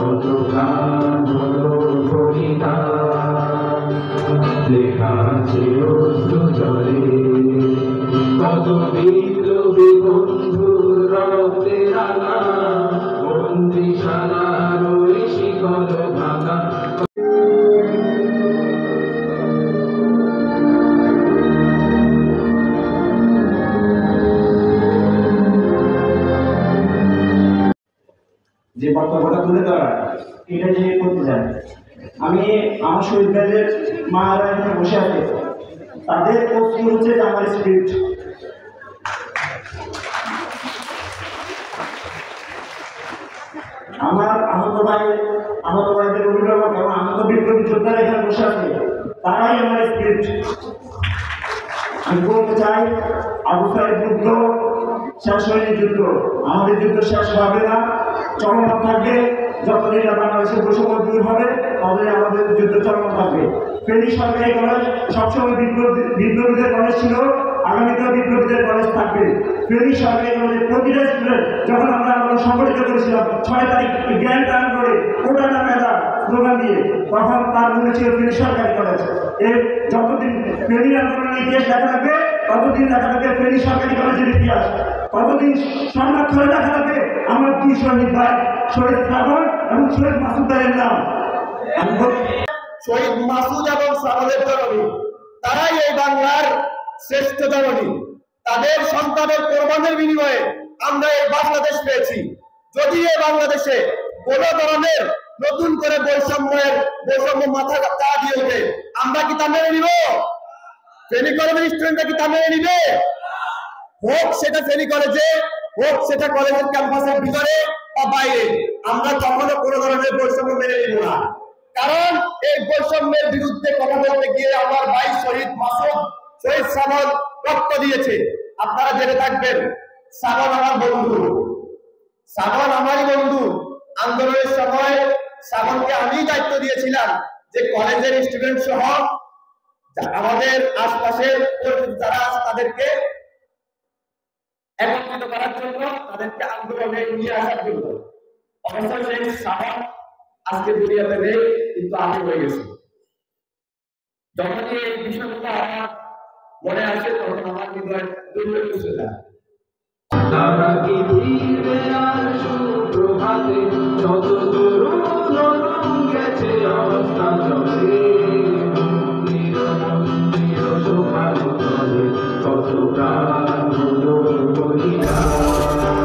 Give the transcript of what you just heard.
কত গান হলো পরিণাম লেখা আছে অশ্রু জলে কত বিপ্লবী বন্ধুর রক্তের রাঙা বন্দিশালার ওই শিকল ভাঙা যে বক্তব্যটা তুলে ধরা এটা যে করতে চাই আমি আমার শহীদ ভাইদের মারা এখানে বসে আছে তাদের প্রশ্ন হচ্ছে যে আমার স্ক্রিপ্ট আমার আহত ভাইদের অভিভাবক এবং আহত বিপ্লবী যোদ্ধারা এখানে বসে আছে তারাই আমার স্ক্রিপ্ট। আমি বলতে চাই আবু সাইদ যুদ্ধ শেষ হয়নি, যুদ্ধ আমাদের যুদ্ধ শেষ হবে না, চলমান থাকবে। যতদিন বাংলাদেশের বৈষম্য দূর হবে ততদিন আমাদের যুদ্ধ চলমান থাকবে। ফেনী সরকারি কলেজ সবসময় বিপ্লবীদের কলেজ ছিল, আগামীতেও বিপ্লবীদের কলেজ থাকবে। ফেনী সরকারি কলেজের প্রতিটা স্টুডেন্ট যখন আমরা সংগঠিত করেছিলাম 6 তারিখ জ্ঞান দান করে কোটা না মেধা স্লোগান দিয়ে, তখন তার মনে ছিল ফেনী সরকারি কলেজ। এর যতদিন ফেনী আন্দোলনের ইতিহাস লেখা থাকবে ততদিন লেখা থাকবে ফেনী সরকারি কলেজের ইতিহাস, ততদিন সংরক্ষণে লেখা থাকবে আমার 2 শহীদ ভাই শহীদ শ্রাবণ এবং শহীদ মাসুদ ভাইয়ের নাম। শহীদ মাসুদ এবং শ্রাবণের জননী তারাই এই বাংলার শ্রেষ্ঠ জননী। তাদের সন্তানের কোরবানির বিনিময়ে আমরা এই বাংলাদেশ পেয়েছি। যদি এই বাংলাদেশে কোনো ধরনের নতুন করে বৈষম্য মাথা তা দিয়ে ওঠে, আমরা কি তা মেনে নিব? ফেনী কলেজের স্টুডেন্টরা কি তা মেনে নিবে? হোক সেটা ফেনী কলেজে, হোক সেটা কলেজের ক্যাম্পাসের ভিতরে বা বাইরে, আমরা কখনো কোনো ধরনের বৈষম্য মেনে নিব না। কারণ এই বৈষম্যের বিরুদ্ধে কথা বলতে গিয়ে আমার ভাই শহীদ মাসুদ, শহীদ শ্রাবণ রক্ত দিয়েছে। আপনারা জেনে থাকবেন শ্রাবণ আমার বন্ধু, শ্রাবণ আমারই বন্ধু। আন্দোলনের সময় শ্রাবণকে আমি দায়িত্ব দিয়েছিলাম যে কলেজের স্টুডেন্ট সহ আমাদের আশপাশের যারা আছে তাদেরকে একত্রিত করার জন্য, তাদেরকে আন্দোলনে নিয়ে আসার জন্য। অবশ্যই সেই শ্রাবণ আজকে দুনিয়াতে নেই, কিন্তু আমি হয়ে গেছি। যখনই এই বিষয়গুলো আমার মনে আসে তখন আমার হৃদয় দুর্বল হয়ে যায়। তারা কি ফিরবে আর সুপ্রভাতে যত তরুণ গেছে অবস্থা চলে মন্দির মন্দির সোপান চলে কত প্রাণ হলো বলিদান